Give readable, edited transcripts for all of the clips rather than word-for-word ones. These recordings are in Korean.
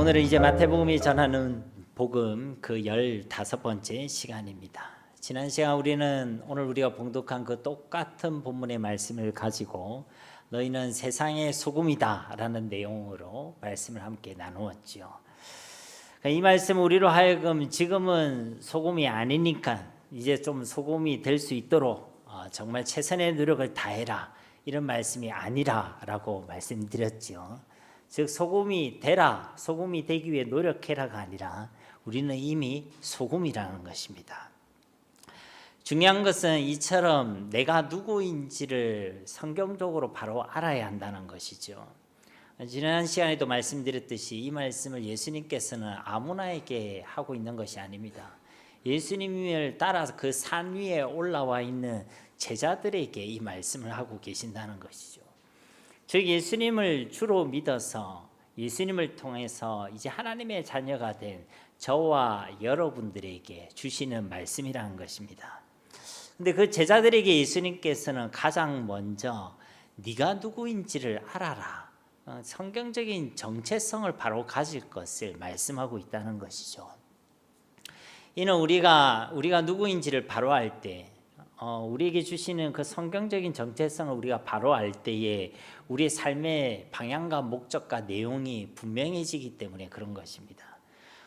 오늘은 이제 마태복음이 전하는 복음 그 15번째 시간입니다. 지난 시간 오늘 우리가 봉독한 그 똑같은 본문의 말씀을 가지고 너희는 세상의 소금이다 라는 내용으로 말씀을 함께 나누었지요. 이 말씀은 우리로 하여금 지금은 소금이 아니니까 이제 좀 소금이 될 수 있도록 정말 최선의 노력을 다해라, 이런 말씀이 아니라라고 말씀드렸죠. 즉 소금이 되라, 소금이 되기 위해 노력해라가 아니라 우리는 이미 소금이라는 것입니다. 중요한 것은 이처럼 내가 누구인지를 성경적으로 바로 알아야 한다는 것이죠. 지난 시간에도 말씀드렸듯이 이 말씀을 예수님께서는 아무나에게 하고 있는 것이 아닙니다. 예수님을 따라서 그 산 위에 올라와 있는 제자들에게 이 말씀을 하고 계신다는 것이죠. 즉 예수님을 주로 믿어서 예수님을 통해서 이제 하나님의 자녀가 된 저와 여러분들에게 주시는 말씀이라는 것입니다. 근데 그 제자들에게 예수님께서는 가장 먼저 네가 누구인지를 알아라, 성경적인 정체성을 바로 가질 것을 말씀하고 있다는 것이죠. 이는 우리가 누구인지를 바로 알 때, 우리에게 주시는 그 성경적인 정체성을 우리가 바로 알 때에 우리의 삶의 방향과 목적과 내용이 분명해지기 때문에 그런 것입니다.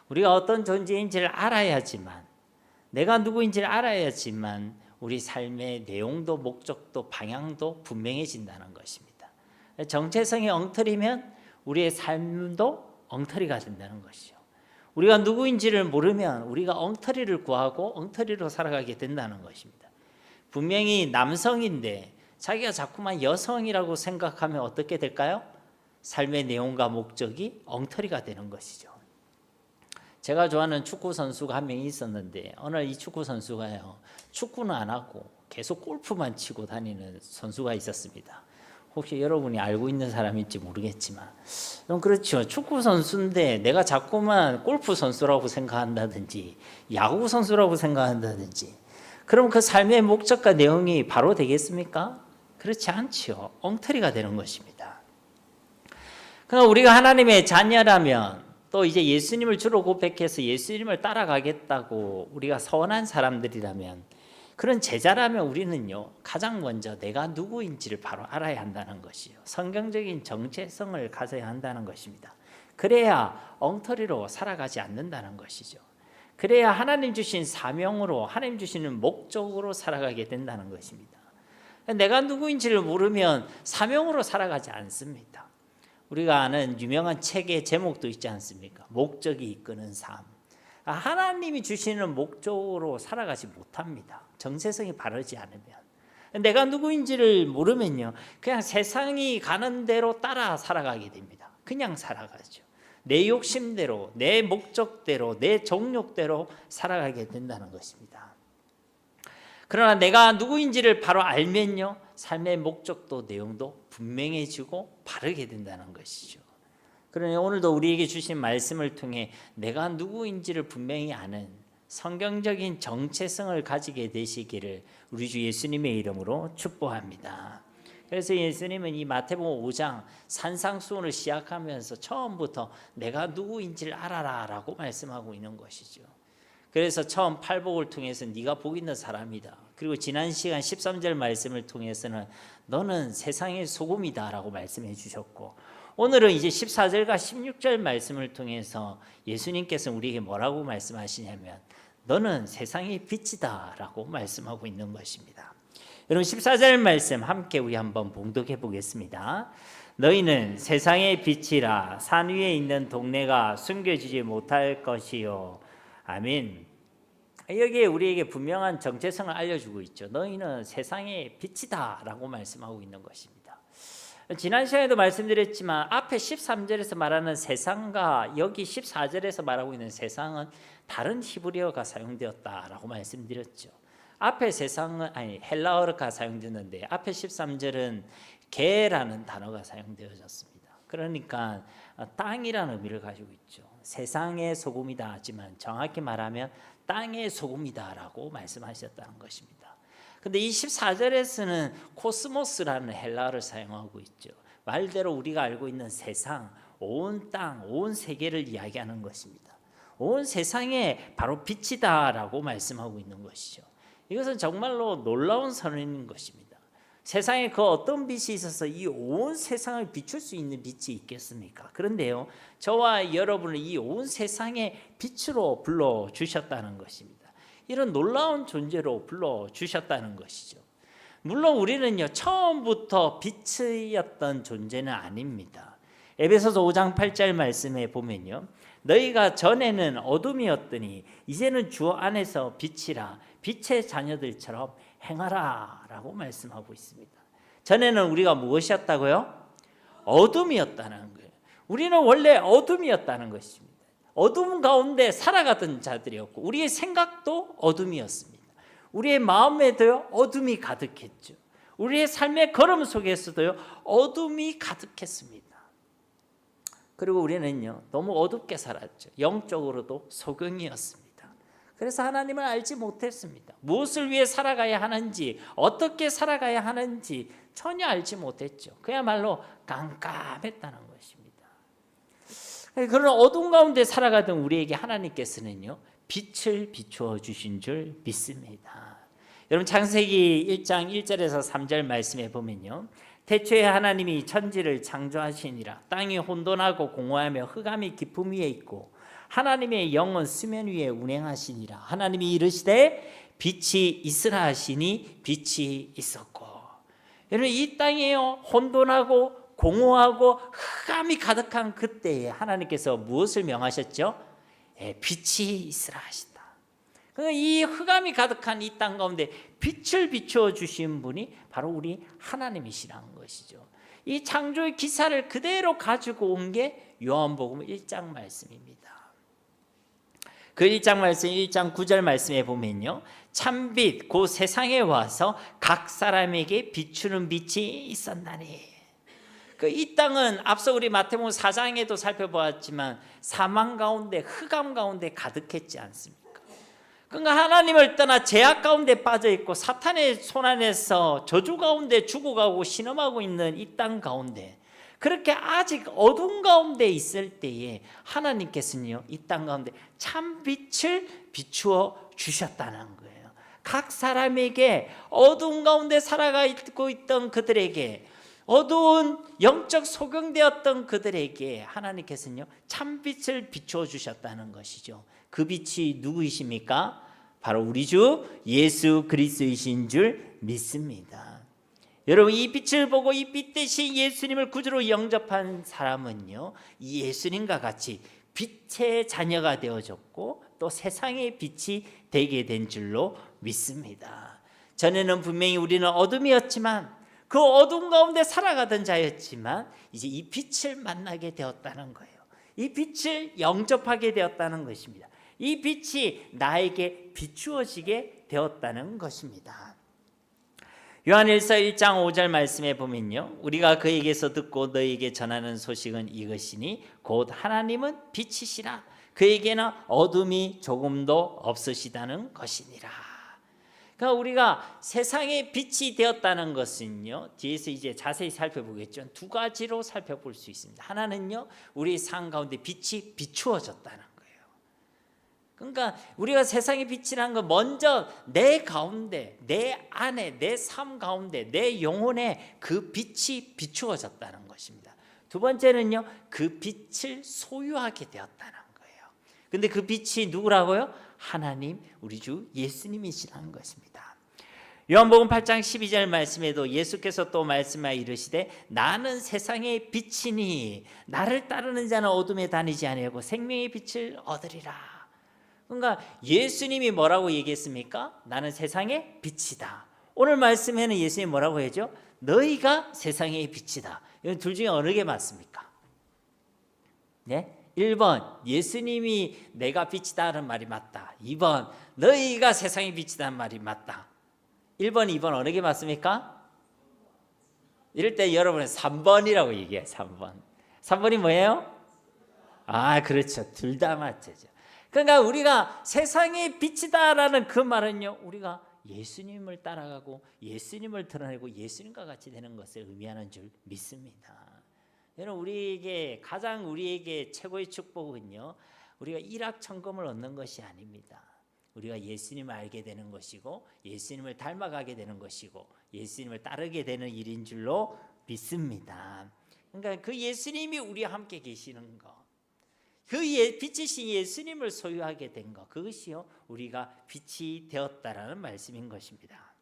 우리가 어떤 존재인지를 알아야지만, 내가 누구인지를 알아야지만 우리 삶의 내용도 목적도 방향도 분명해진다는 것입니다. 정체성이 엉터리면 우리의 삶도 엉터리가 된다는 것이죠. 우리가 누구인지를 모르면 우리가 엉터리를 구하고 엉터리로 살아가게 된다는 것입니다. 분명히 남성인데 자기가 자꾸만 여성이라고 생각하면 어떻게 될까요? 삶의 내용과 목적이 엉터리가 되는 것이죠. 제가 좋아하는 축구 선수가 한 명이 있었는데 오늘 이 축구 선수가요, 축구는 안 하고 계속 골프만 치고 다니는 선수가 있었습니다. 혹시 여러분이 알고 있는 사람일지 모르겠지만, 그렇죠. 축구 선수인데 내가 자꾸만 골프 선수라고 생각한다든지 야구 선수라고 생각한다든지, 그럼 그 삶의 목적과 내용이 바로 되겠습니까? 그렇지 않지요. 엉터리가 되는 것입니다. 그러나 우리가 하나님의 자녀라면, 또 이제 예수님을 주로 고백해서 예수님을 따라가겠다고 우리가 서원한 사람들이라면, 그런 제자라면 우리는요, 가장 먼저 내가 누구인지를 바로 알아야 한다는 것이요, 성경적인 정체성을 가져야 한다는 것입니다. 그래야 엉터리로 살아가지 않는다는 것이죠. 그래야 하나님 주신 사명으로, 하나님 주시는 목적으로 살아가게 된다는 것입니다. 내가 누구인지를 모르면 사명으로 살아가지 않습니다. 우리가 아는 유명한 책의 제목도 있지 않습니까? 목적이 이끄는 삶. 하나님이 주시는 목적으로 살아가지 못합니다. 정체성이 바르지 않으면. 내가 누구인지를 모르면요, 그냥 세상이 가는 대로 따라 살아가게 됩니다. 그냥 살아가죠. 내 욕심대로, 내 목적대로, 내 정욕대로 살아가게 된다는 것입니다. 그러나 내가 누구인지를 바로 알면요, 삶의 목적도 내용도 분명해지고 바르게 된다는 것이죠. 그러니 오늘도 우리에게 주신 말씀을 통해 내가 누구인지를 분명히 아는 성경적인 정체성을 가지게 되시기를 우리 주 예수님의 이름으로 축복합니다. 그래서 예수님은 이 마태복음 5장 산상수훈을 시작하면서 처음부터 내가 누구인지를 알아라 라고 말씀하고 있는 것이죠. 그래서 처음 팔복을 통해서 네가 복 있는 사람이다. 그리고 지난 시간 13절 말씀을 통해서는 너는 세상의 소금이다 라고 말씀해 주셨고, 오늘은 이제 14절과 16절 말씀을 통해서 예수님께서 우리에게 뭐라고 말씀하시냐면 너는 세상의 빛이다 라고 말씀하고 있는 것입니다. 여러분 14절 말씀 함께 우리 한번 봉독해 보겠습니다. 너희는 세상의 빛이라, 산 위에 있는 동네가 숨겨지지 못할 것이요. 아멘. 여기에 우리에게 분명한 정체성을 알려주고 있죠. 너희는 세상의 빛이다 라고 말씀하고 있는 것입니다. 지난 시간에도 말씀드렸지만 앞에 13절에서 말하는 세상과 여기 14절에서 말하고 있는 세상은 다른 히브리어가 사용되었다라고 말씀드렸죠. 앞에 세상은 헬라어가 사용되는데 앞에 13절은 게라는 단어가 사용되어졌습니다. 그러니까 땅이라는 의미를 가지고 있죠. 세상의 소금이다 하지만 정확히 말하면 땅의 소금이다라고 말씀하셨다는 것입니다. 근데 이 14절에서는 코스모스라는 헬라어를 사용하고 있죠. 말대로 우리가 알고 있는 세상, 온 땅, 온 세계를 이야기하는 것입니다. 온 세상에 바로 빛이다라고 말씀하고 있는 것이죠. 이것은 정말로 놀라운 선언인 것입니다. 세상에 그 어떤 빛이 있어서 이 온 세상을 비출 수 있는 빛이 있겠습니까? 그런데요, 저와 여러분을 이 온 세상의 빛으로 불러주셨다는 것입니다. 이런 놀라운 존재로 불러주셨다는 것이죠. 물론 우리는요, 처음부터 빛이었던 존재는 아닙니다. 에베소서 5장 8절 말씀에 보면요, 너희가 전에는 어둠이었더니 이제는 주 안에서 빛이라, 빛의 자녀들처럼 행하라 라고 말씀하고 있습니다. 전에는 우리가 무엇이었다고요? 어둠이었다는 거예요. 우리는 원래 어둠이었다는 것입니다. 어둠 가운데 살아가던 자들이었고, 우리의 생각도 어둠이었습니다. 우리의 마음에도요, 어둠이 가득했죠. 우리의 삶의 걸음 속에서도요, 어둠이 가득했습니다. 그리고 우리는요, 너무 어둡게 살았죠. 영적으로도 소경이었습니다. 그래서 하나님을 알지 못했습니다. 무엇을 위해 살아가야 하는지, 어떻게 살아가야 하는지 전혀 알지 못했죠. 그야말로 깜깜했다는 것입니다. 그런 어둠 가운데 살아가던 우리에게 하나님께서는요, 빛을 비추어 주신 줄 믿습니다. 여러분, 창세기 1장 1절에서 3절 말씀에 보면요, 태초에 하나님이 천지를 창조하시니라. 땅이 혼돈하고 공허하며 흑암이 깊음 위에 있고 하나님의 영은 수면 위에 운행하시니라. 하나님이 이르시되 빛이 있으라 하시니 빛이 있었고. 여러분, 이 땅이요, 혼돈하고 공허하고 흑암이 가득한 그때에 하나님께서 무엇을 명하셨죠? 빛이 있으라 하신다. 이 흑암이 가득한 이 땅 가운데 빛을 비추어 주신 분이 바로 우리 하나님이시라는 것이죠. 이 창조의 기사를 그대로 가지고 온 게 요한복음 1장 말씀입니다. 그 1장 말씀, 1장 9절 말씀에 보면요, 참빛 곧 세상에 와서 각 사람에게 비추는 빛이 있었나니. 이 땅은 앞서 우리 마태복음 4장에도 살펴보았지만 사망 가운데, 흑암 가운데 가득했지 않습니까? 그러니까 하나님을 떠나 죄악 가운데 빠져 있고 사탄의 손 안에서 저주 가운데 죽어가고 신음하고 있는 이 땅 가운데, 그렇게 아직 어둠 가운데 있을 때에 하나님께서는요, 이 땅 가운데 참 빛을 비추어 주셨다는 거예요. 각 사람에게, 어둠 가운데 살아가고 있던 그들에게, 어두운 영적 소경되었던 그들에게 하나님께서는요, 참빛을 비추어 주셨다는 것이죠. 그 빛이 누구이십니까? 바로 우리 주 예수 그리스도이신 줄 믿습니다. 여러분, 이 빛을 보고 이 빛 대신 예수님을 구주로 영접한 사람은요, 이 예수님과 같이 빛의 자녀가 되어졌고 또 세상의 빛이 되게 된 줄로 믿습니다. 전에는 분명히 우리는 어둠이었지만, 그 어둠 가운데 살아가던 자였지만 이제 이 빛을 만나게 되었다는 거예요. 이 빛을 영접하게 되었다는 것입니다. 이 빛이 나에게 비추어지게 되었다는 것입니다. 요한일서 1장 5절 말씀에 보면요, 우리가 그에게서 듣고 너희에게 전하는 소식은 이것이니 곧 하나님은 빛이시라. 그에게는 어둠이 조금도 없으시다는 것이니라. 그러니까 우리가 세상의 빛이 되었다는 것은요, 뒤에서 이제 자세히 살펴보겠죠. 두 가지로 살펴볼 수 있습니다. 하나는요, 우리 삶 가운데 빛이 비추어졌다는 거예요. 그러니까 우리가 세상의 빛이라는 건 먼저 내 가운데, 내 안에, 내 삶 가운데, 내 영혼에 그 빛이 비추어졌다는 것입니다. 두 번째는요, 그 빛을 소유하게 되었다는 거예요. 근데 그 빛이 누구라고요? 하나님, 우리 주 예수님이시라는 것입니다. 요한복음 8장 12절 말씀에도 예수께서 또 말씀하여 이르시되 나는 세상의 빛이니 나를 따르는 자는 어둠에 다니지 아니하고 생명의 빛을 얻으리라. 그러니까 예수님이 뭐라고 얘기했습니까? 나는 세상의 빛이다. 오늘 말씀에는 예수님이 뭐라고 하죠? 너희가 세상의 빛이다. 이건 둘 중에 어느 게 맞습니까? 네? 1번 예수님이 내가 빛이다는 말이 맞다. 2번 너희가 세상의 빛이다는 말이 맞다. 1번, 2번 어느 게 맞습니까? 이럴 때 여러분은 3번이라고 얘기해요. 3번. 3번이 뭐예요? 아, 그렇죠. 둘 다 맞죠. 그러니까 우리가 세상의 빛이다라는 그 말은요, 우리가 예수님을 따라가고 예수님을 드러내고 예수님과 같이 되는 것을 의미하는 줄 믿습니다. 여러분, 우리에게 최고의 축복은요, 우리가 일확천금을 얻는 것이 아닙니다. 우리가 예수님을 알게 되는 것이고 예수님을 닮아가게 되는 것이고 예수님을 따르게 되는 일인 줄로 믿습니다. 그러니까 그 예수님이 우리와 함께 계시는 것, 그 빛이신 예수님을 소유하게 된 것, 그것이요 우리가 빛이 되었다라는 말씀인 것입니다.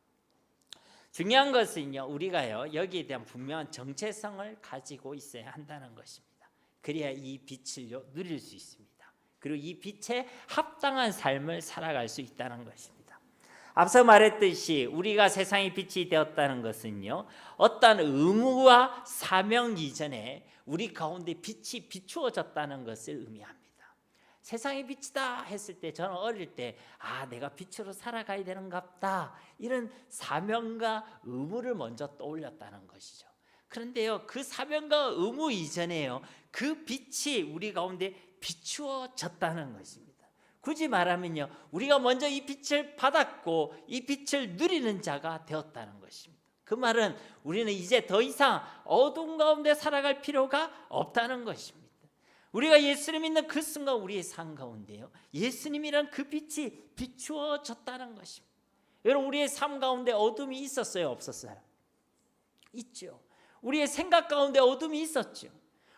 중요한 것은요, 우리가요 여기에 대한 분명한 정체성을 가지고 있어야 한다는 것입니다. 그래야 이 빛을 누릴 수 있습니다. 그리고 이 빛에 합당한 삶을 살아갈 수 있다는 것입니다. 앞서 말했듯이 우리가 세상의 빛이 되었다는 것은요, 어떤 의무와 사명 이전에 우리 가운데 빛이 비추어졌다는 것을 의미합니다. 세상의 빛이다 했을 때 저는 어릴 때 내가 빛으로 살아가야 되는갑다, 이런 사명과 의무를 먼저 떠올렸다는 것이죠. 그런데요, 그 사명과 의무 이전에요, 그 빛이 우리 가운데 비추어졌다는 것입니다. 굳이 말하면요, 우리가 먼저 이 빛을 받았고 이 빛을 누리는 자가 되었다는 것입니다. 그 말은 우리는 이제 더 이상 어두운 가운데 살아갈 필요가 없다는 것입니다. 우리가 예수를 믿는 그 순간 우리의 삶 가운데요, 예수님이란 그 빛이 비추어졌다는 것입니다. 여러분, 우리의 삶 가운데 어둠이 있었어요, 없었어요? 있죠. 우리의 생각 가운데 어둠이 있었죠.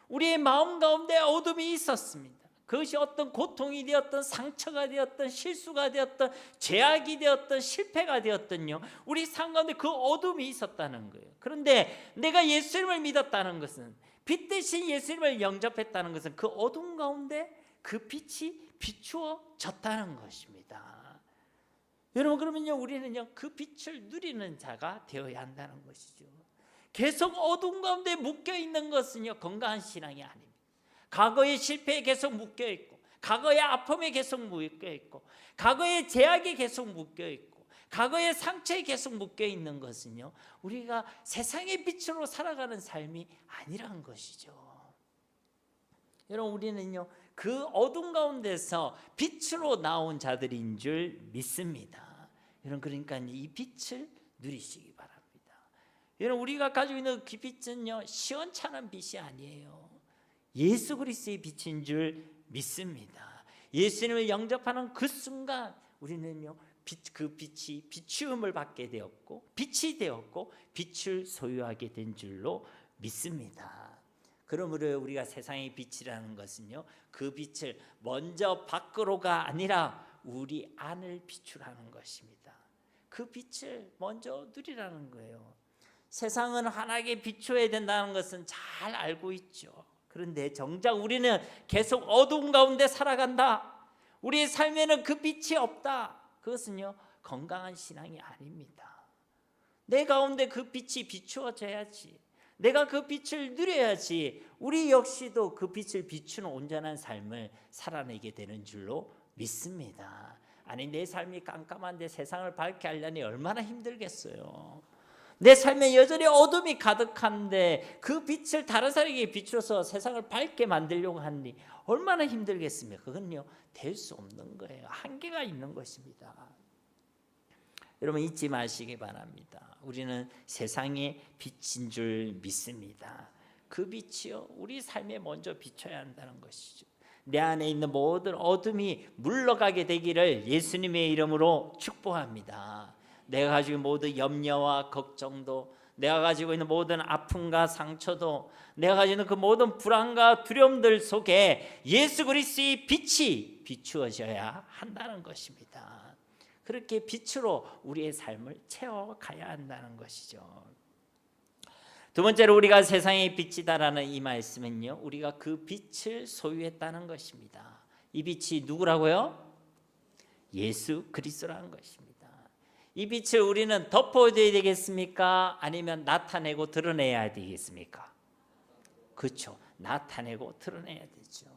우리의 마음 가운데 어둠이 있었습니다. 그것이 어떤 고통이 되었던, 상처가 되었던, 실수가 되었던, 죄악이 되었던, 실패가 되었던요, 우리 삶 가운데 그 어둠이 있었다는 거예요. 그런데 내가 예수님을 믿었다는 것은, 빛 대신 예수님을 영접했다는 것은 그 어둠 가운데 그 빛이 비추어졌다는 것입니다. 여러분, 그러면요 우리는요 그 빛을 누리는 자가 되어야 한다는 것이죠. 계속 어둠 가운데 묶여 있는 것은요 건강한 신앙이 아닙니다. 과거의 실패에 계속 묶여 있고, 과거의 아픔에 계속 묶여 있고, 과거의 제약에 계속 묶여 있고, 과거의 상처에 계속 묶여 있는 것은요 우리가 세상의 빛으로 살아가는 삶이 아니란 것이죠. 여러분, 우리는요 그 어둠 가운데서 빛으로 나온 자들인 줄 믿습니다. 여러분, 그러니까 이 빛을 누리시기 바랍니다. 여러분, 우리가 가지고 있는 그 빛은요 시원찮은 빛이 아니에요. 예수 그리스도의 빛인 줄 믿습니다. 예수님을 영접하는 그 순간 우리는요 그 빛이 비추음을 받게 되었고, 빛이 되었고, 빛을 소유하게 된 줄로 믿습니다. 그러므로 우리가 세상의 빛이라는 것은요 그 빛을 먼저 밖으로가 아니라 우리 안을 비추라는 것입니다. 그 빛을 먼저 누리라는 거예요. 세상은 환하게 비춰야 된다는 것은 잘 알고 있죠. 그런데 정작 우리는 계속 어두운 가운데 살아간다, 우리의 삶에는 그 빛이 없다, 그것은요 건강한 신앙이 아닙니다. 내 가운데 그 빛이 비추어져야지, 내가 그 빛을 누려야지 우리 역시도 그 빛을 비추는 온전한 삶을 살아내게 되는 줄로 믿습니다. 아니, 내 삶이 깜깜한데 세상을 밝게 하려니 얼마나 힘들겠어요. 내 삶에 여전히 어둠이 가득한데 그 빛을 다른 사람에게 비추어서 세상을 밝게 만들려고 하니 얼마나 힘들겠습니까? 그건요 될 수 없는 거예요. 한계가 있는 것입니다. 여러분, 잊지 마시기 바랍니다. 우리는 세상의 빛인 줄 믿습니다. 그 빛이요 우리 삶에 먼저 비춰야 한다는 것이죠. 내 안에 있는 모든 어둠이 물러가게 되기를 예수님의 이름으로 축복합니다. 내가 가지고 있는 모든 염려와 걱정도, 내가 가지고 있는 모든 아픔과 상처도, 내가 가지고 있는 그 모든 불안과 두려움들 속에 예수 그리스도의 빛이 비추어져야 한다는 것입니다. 그렇게 빛으로 우리의 삶을 채워가야 한다는 것이죠. 두 번째로 우리가 세상의 빛이다라는 이 말씀은요 우리가 그 빛을 소유했다는 것입니다. 이 빛이 누구라고요? 예수 그리스도라는 것입니다. 이 빛을 우리는 덮어줘야 되겠습니까? 아니면 나타내고 드러내야 되겠습니까? 그렇죠. 나타내고 드러내야 되죠.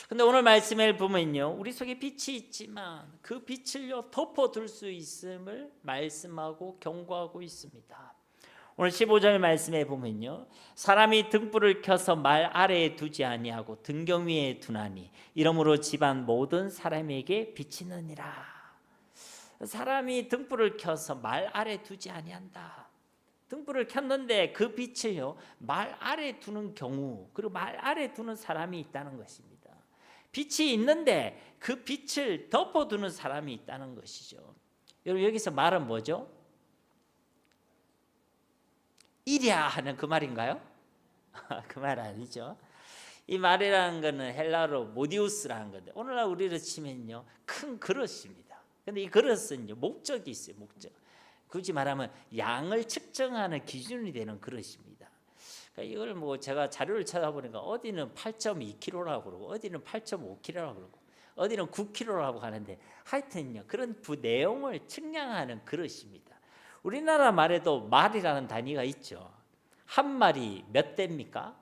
근데 오늘 말씀을 보면요 우리 속에 빛이 있지만 그 빛을요 덮어둘 수 있음을 말씀하고 경고하고 있습니다. 오늘 15절 말씀에 보면요 사람이 등불을 켜서 말 아래에 두지 아니하고 등경 위에 두나니 이러므로 집안 모든 사람에게 비치느니라. 사람이 등불을 켜서 말 아래 두지 아니한다. 등불을 켰는데 그 빛을요 말 아래 두는 경우, 그리고 말 아래 두는 사람이 있다는 것입니다. 빛이 있는데 그 빛을 덮어두는 사람이 있다는 것이죠. 여러분, 여기서 말은 뭐죠? 이랴 하는 그 말인가요? 그 말 아니죠. 이 말이라는 것은 헬라어로 모디우스라는 건데, 오늘날 우리로 치면요 큰 그릇입니다. 근데 이 그릇은 목적이 있어요. 목적. 굳이 말하면 양을 측정하는 기준이 되는 그릇입니다. 그러니까 이걸 뭐 제가 자료를 찾아보니까 어디는 8.2kg라고 그러고, 어디는 8.5kg라고 그러고, 어디는 9kg라고 하는데, 하여튼요 그런 내용을 측량하는 그릇입니다. 우리나라 말에도 말이라는 단위가 있죠. 한 말이 몇 대입니까?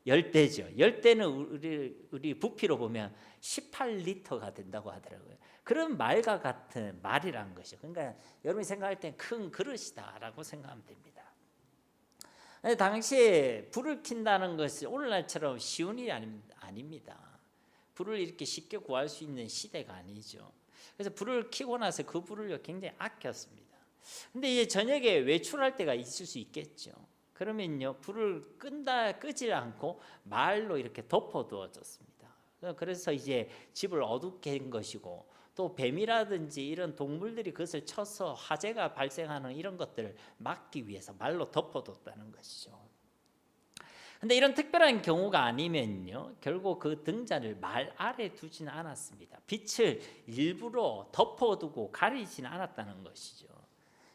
10대죠. 10대는 우리 부피로 보면 18리터가 된다고 하더라고요. 그런 말과 같은 말이라는 것이죠. 그러니까 여러분이 생각할 땐 큰 그릇이다라고 생각하면 됩니다. 당시에 불을 킨다는 것이 오늘날처럼 쉬운 일이 아닙니다. 불을 이렇게 쉽게 구할 수 있는 시대가 아니죠. 그래서 불을 켜고 나서 그 불을 굉장히 아꼈습니다. 근데 이제 저녁에 외출할 때가 있을 수 있겠죠. 그러면요 불을 끄지 않고 말로 이렇게 덮어두어졌습니다. 그래서 이제 집을 어둡게 한 것이고, 또 뱀이라든지 이런 동물들이 그것을 쳐서 화재가 발생하는 이런 것들을 막기 위해서 말로 덮어뒀다는 것이죠. 근데 이런 특별한 경우가 아니면요 결국 그 등잔을 말 아래 두지는 않았습니다. 빛을 일부러 덮어두고 가리지는 않았다는 것이죠.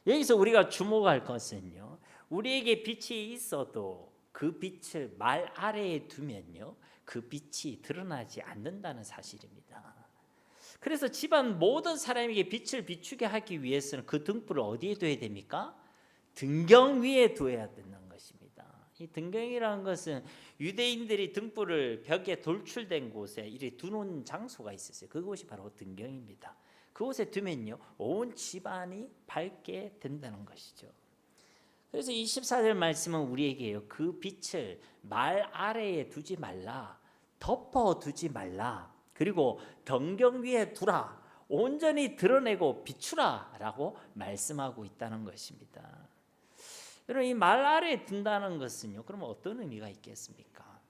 여기서 우리가 주목할 것은요, 우리에게 빛이 있어도 그 빛을 말 아래에 두면요 그 빛이 드러나지 않는다는 사실입니다. 그래서 집안 모든 사람에게 빛을 비추게 하기 위해서는 그 등불을 어디에 둬야 됩니까? 등경 위에 두어야 되는 것입니다. 이 등경이라는 것은 유대인들이 등불을 벽에 돌출된 곳에 이렇게 두는 장소가 있었어요. 그곳이 바로 등경입니다. 그곳에 두면요 온 집안이 밝게 된다는 것이죠. 그래서 24절 말씀은 우리에게요 그 빛을 말 아래에 두지 말라, 덮어두지 말라, 그리고 등경 위에 두라, 온전히 드러내고 비추라 라고 말씀하고 있다는 것입니다. 여러분, 이 말 아래에 둔다는 것은요 그러면 어떤 의미가 있겠습니까?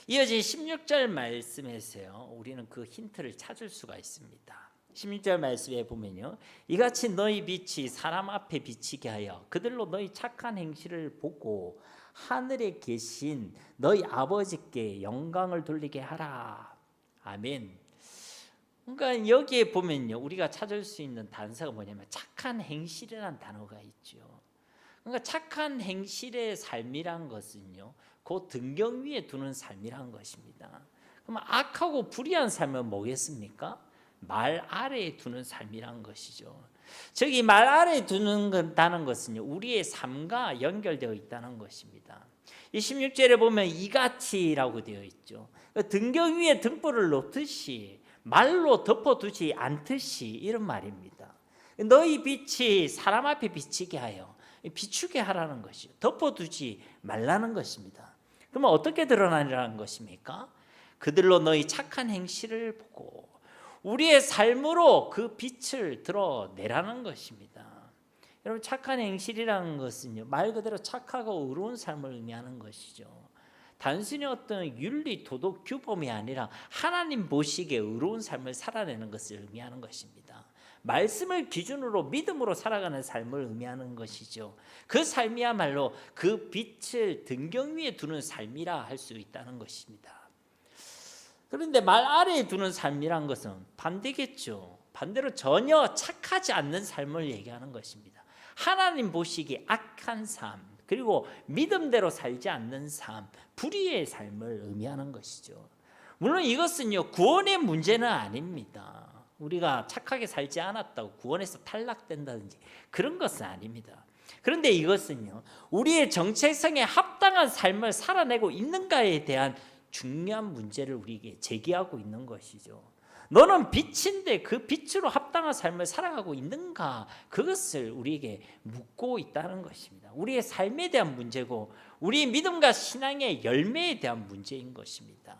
이어진 16절 말씀에서요 우리는 그 힌트를 찾을 수가 있습니다. 16절 말씀에 보면요 이같이 너희 빛이 사람 앞에 비치게 하여 그들로 너희 착한 행실을 보고 하늘에 계신 너희 아버지께 영광을 돌리게 하라. 아멘. 그러니까 여기에 보면요 우리가 찾을 수 있는 단서가 뭐냐면 착한 행실이라는 단어가 있죠. 그러니까 착한 행실의 삶이란 것은요 그 등경 위에 두는 삶이란 것입니다. 그럼 악하고 불의한 삶은 뭐겠습니까? 말 아래에 두는 삶이란 것이죠. 저기 말 아래에 두는다는 것은요 우리의 삶과 연결되어 있다는 것입니다. 이 16절에 보면 이같이라고 되어 있죠. 등경 위에 등불을 놓듯이 말로 덮어두지 않듯이 이런 말입니다. 너희 빛이 사람 앞에 비치게 하여, 비추게 하라는 것이죠. 덮어두지 말라는 것입니다. 그러면 어떻게 드러나라는 것입니까? 그들로 너희 착한 행실을 보고 우리의 삶으로 그 빛을 드러내라는 것입니다. 여러분, 착한 행실이라는 것은요 말 그대로 착하고 의로운 삶을 의미하는 것이죠. 단순히 어떤 윤리 도덕 규범이 아니라 하나님 보시기에 의로운 삶을 살아내는 것을 의미하는 것입니다. 말씀을 기준으로 믿음으로 살아가는 삶을 의미하는 것이죠. 그 삶이야말로 그 빛을 등경 위에 두는 삶이라 할 수 있다는 것입니다. 그런데 말 아래에 두는 삶이란 것은 반대겠죠. 반대로 전혀 착하지 않는 삶을 얘기하는 것입니다. 하나님 보시기에 악한 삶, 그리고 믿음대로 살지 않는 삶, 불의의 삶을 의미하는 것이죠. 물론 이것은요 구원의 문제는 아닙니다. 우리가 착하게 살지 않았다고 구원에서 탈락된다든지 그런 것은 아닙니다. 그런데 이것은요 우리의 정체성에 합당한 삶을 살아내고 있는가에 대한 중요한 문제를 우리에게 제기하고 있는 것이죠. 너는 빛인데 그 빛으로 합당한 삶을 살아가고 있는가? 그것을 우리에게 묻고 있다는 것입니다. 우리의 삶에 대한 문제고 우리의 믿음과 신앙의 열매에 대한 문제인 것입니다.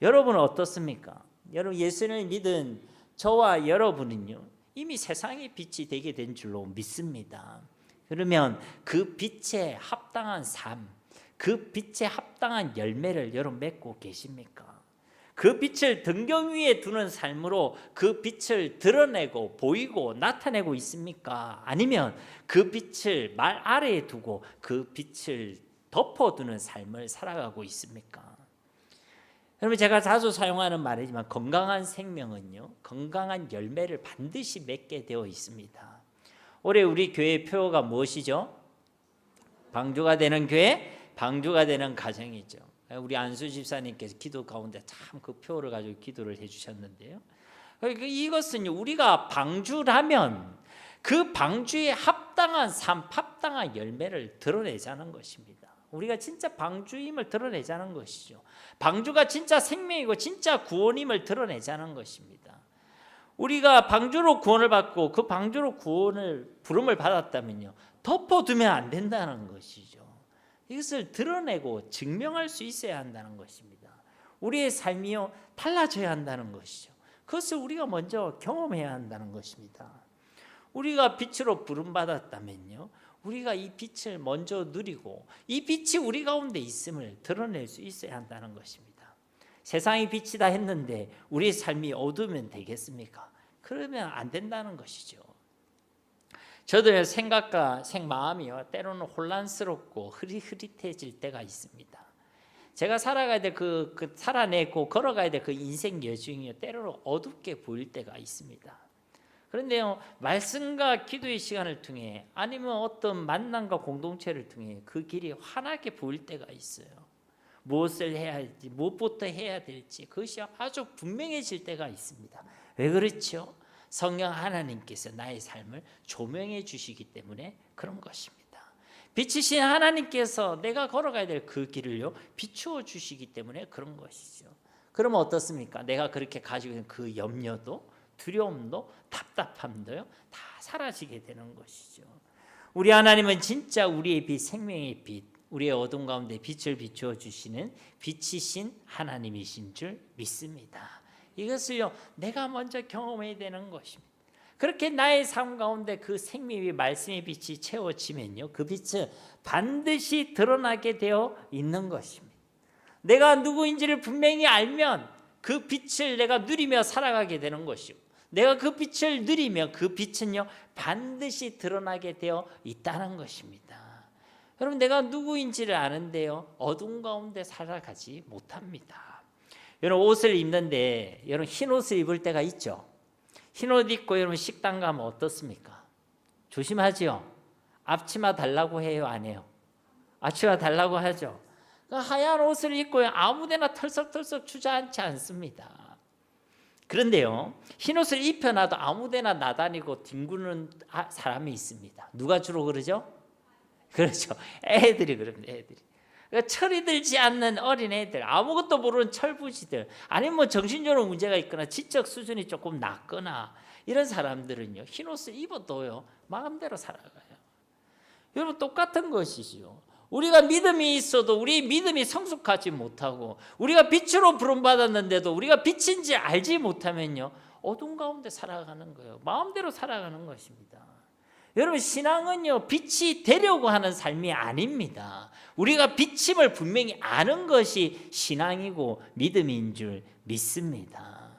여러분은 어떻습니까? 여러분 예수를 믿은 저와 여러분은요 이미 세상의 빛이 되게 된 줄로 믿습니다. 그러면 그 빛에 합당한 삶, 그 빛에 합당한 열매를 여러분 맺고 계십니까? 그 빛을 등경 위에 두는 삶으로 그 빛을 드러내고 보이고 나타내고 있습니까? 아니면 그 빛을 말 아래에 두고 그 빛을 덮어두는 삶을 살아가고 있습니까? 여러분 제가 자주 사용하는 말이지만 건강한 생명은요 건강한 열매를 반드시 맺게 되어 있습니다. 올해 우리 교회 표어가 무엇이죠? 방주가 되는 교회, 방주가 되는 가정이죠. 우리 안수 집사님께서 기도 가운데 참 그 표어를 가지고 기도를 해주셨는데요. 이것은요 우리가 방주라면 그 방주에 합당한 삶, 합당한 열매를 드러내자는 것입니다. 우리가 진짜 방주임을 드러내자는 것이죠. 방주가 진짜 생명이고 진짜 구원임을 드러내자는 것입니다. 우리가 방주로 구원을 받고 그 방주로 구원을 부름을 받았다면요 덮어두면 안 된다는 것이죠. 이것을 드러내고 증명할 수 있어야 한다는 것입니다. 우리의 삶이요 달라져야 한다는 것이죠. 그것을 우리가 먼저 경험해야 한다는 것입니다. 우리가 빛으로 부름받았다면요 우리가 이 빛을 먼저 누리고 이 빛이 우리 가운데 있음을 드러낼 수 있어야 한다는 것입니다. 세상이 빛이다 했는데 우리의 삶이 어두우면 되겠습니까? 그러면 안 된다는 것이죠. 저들의 생각과 생마음이요 때로는 혼란스럽고 흐릿흐릿해질 때가 있습니다. 제가 살아가야 될 살아내고 걸어가야 될 그 인생 여정이 때로는 어둡게 보일 때가 있습니다. 그런데요 말씀과 기도의 시간을 통해 아니면 어떤 만남과 공동체를 통해 그 길이 환하게 보일 때가 있어요. 무엇을 해야 할지 무엇부터 해야 될지 그것이 아주 분명해질 때가 있습니다. 왜 그렇죠? 성령 하나님께서 나의 삶을 조명해 주시기 때문에 그런 것입니다. 빛이신 하나님께서 내가 걸어가야 될 그 길을요 비추어 주시기 때문에 그런 것이죠. 그러면 어떻습니까? 내가 그렇게 가지고 있는 그 염려도 두려움도 답답함도요 다 사라지게 되는 것이죠. 우리 하나님은 진짜 우리의 빛, 생명의 빛, 우리의 어둠 가운데 빛을 비추어 주시는 빛이신 하나님이신 줄 믿습니다. 이것을요 내가 먼저 경험해야 되는 것입니다. 그렇게 나의 삶 가운데 그 생명의 말씀의 빛이 채워지면요 그 빛은 반드시 드러나게 되어 있는 것입니다. 내가 누구인지를 분명히 알면 그 빛을 내가 누리며 살아가게 되는 것이고 내가 그 빛을 누리며 그 빛은요 반드시 드러나게 되어 있다는 것입니다. 여러분 내가 누구인지를 아는데요 어둠 가운데 살아가지 못합니다. 여러분 옷을 입는데 여러분 흰 옷을 입을 때가 있죠. 흰 옷 입고 여러분 식당 가면 어떻습니까? 조심하지요. 앞치마 달라고 해요, 안 해요? 앞치마 달라고 하죠. 하얀 옷을 입고 아무데나 털썩털썩 주저앉지 않습니다. 그런데요 흰 옷을 입혀놔도 아무데나 나다니고 뒹구는 사람이 있습니다. 누가 주로 그러죠? 그렇죠. 애들이 그럽니다. 애들이. 그러니까 철이 들지 않는 어린애들, 아무것도 모르는 철부지들, 아니면 뭐 정신적으로 문제가 있거나 지적 수준이 조금 낮거나 이런 사람들은요 흰옷을 입어도요 마음대로 살아가요. 여러분 똑같은 것이죠. 우리가 믿음이 있어도 우리 믿음이 성숙하지 못하고 우리가 빛으로 부름받았는데도 우리가 빛인지 알지 못하면요 어둠 가운데 살아가는 거예요. 마음대로 살아가는 것입니다. 여러분 신앙은요 빛이 되려고 하는 삶이 아닙니다. 우리가 빛임을 분명히 아는 것이 신앙이고 믿음인 줄 믿습니다.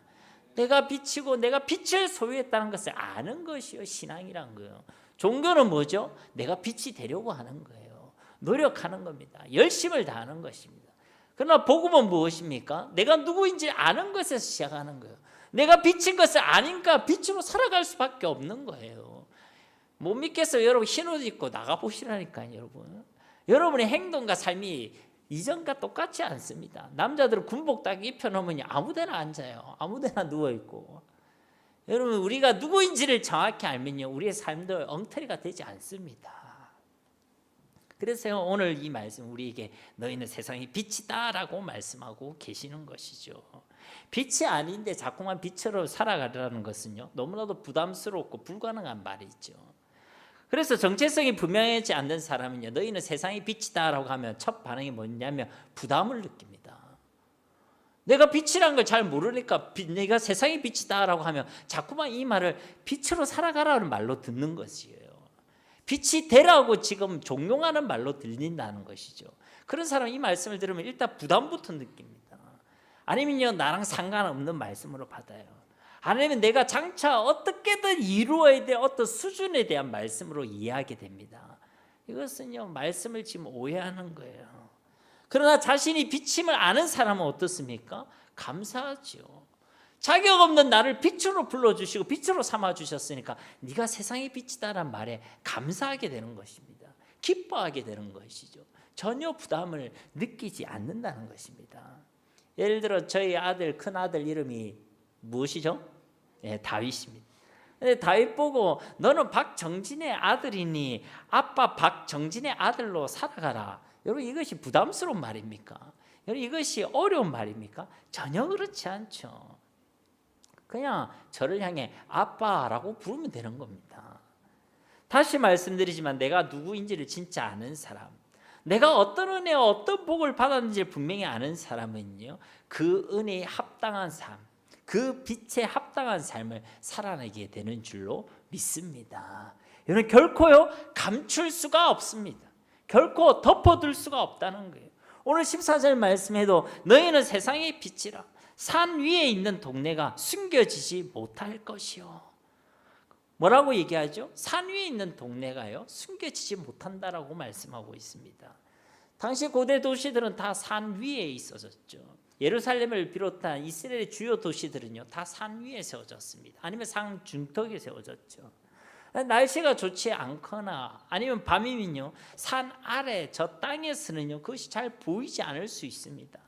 내가 빛이고 내가 빛을 소유했다는 것을 아는 것이요 신앙이란 거예요. 종교는 뭐죠? 내가 빛이 되려고 하는 거예요. 노력하는 겁니다. 열심을 다하는 것입니다. 그러나 복음은 무엇입니까? 내가 누구인지 아는 것에서 시작하는 거예요. 내가 빛인 것을 아니까 빛으로 살아갈 수밖에 없는 거예요. 못 믿겠어요. 여러분 흰옷 입고 나가보시라니까요. 여러분의 행동과 삶이 이전과 똑같지 않습니다. 남자들은 군복 딱 입혀놓으면 아무데나 앉아요. 아무데나 누워있고. 여러분 우리가 누구인지를 정확히 알면요 우리의 삶도 엉터리가 되지 않습니다. 그래서 오늘 이 말씀 우리에게 너희는 세상의 빛이다라고 말씀하고 계시는 것이죠. 빛이 아닌데 자꾸만 빛으로 살아가라는 것은요 너무나도 부담스럽고 불가능한 말이죠. 그래서 정체성이 분명하지 않는 사람은요 너희는 세상의 빛이다라고 하면 첫 반응이 뭐냐면 부담을 느낍니다. 내가 빛이란 걸 잘 모르니까 내가 세상의 빛이다라고 하면 자꾸만 이 말을 빛으로 살아가라는 말로 듣는 것이에요. 빛이 되라고 지금 종용하는 말로 들린다는 것이죠. 그런 사람은 이 말씀을 들으면 일단 부담부터 느낍니다. 아니면요, 나랑 상관없는 말씀으로 받아요. 아니면 내가 장차 어떻게든 이루어야 될 어떤 수준에 대한 말씀으로 이해하게 됩니다. 이것은요, 말씀을 지금 오해하는 거예요. 그러나 자신이 빛임을 아는 사람은 어떻습니까? 감사하죠. 자격 없는 나를 빛으로 불러주시고 빛으로 삼아주셨으니까 네가 세상의 빛이다라는 말에 감사하게 되는 것입니다. 기뻐하게 되는 것이죠. 전혀 부담을 느끼지 않는다는 것입니다. 예를 들어 저희 아들, 큰아들 이름이 무엇이죠? 다윗입니다. 근데 다윗 보고 너는 박정진의 아들이니 아빠 박정진의 아들로 살아가라. 여러분, 이것이 부담스러운 말입니까? 여러분, 이것이 어려운 말입니까? 전혀 그렇지 않죠. 그냥 저를 향해 아빠라고 부르면 되는 겁니다. 다시 말씀드리지만 내가 누구인지를 진짜 아는 사람, 내가 어떤 은혜와 어떤 복을 받았는지를 분명히 아는 사람은요, 그 은혜에 합당한 삶, 그 빛에 합당한 삶을 살아내게 되는 줄로 믿습니다. 여러분, 결코요 감출 수가 없습니다. 결코 덮어둘 수가 없다는 거예요. 오늘 14절 말씀에도 너희는 세상의 빛이라 산 위에 있는 동네가 숨겨지지 못할 것이요. 뭐라고 얘기하죠? 산 위에 있는 동네가요 숨겨지지 못한다라고 말씀하고 있습니다. 당시 고대 도시들은 다 산 위에 있어졌죠. 예루살렘을 비롯한 이스라엘의 주요 도시들은요 다 산 위에 세워졌습니다. 아니면 산 중턱에 세워졌죠. 날씨가 좋지 않거나 아니면 밤이면요 산 아래 저 땅에서는요 그것이 잘 보이지 않을 수 있습니다.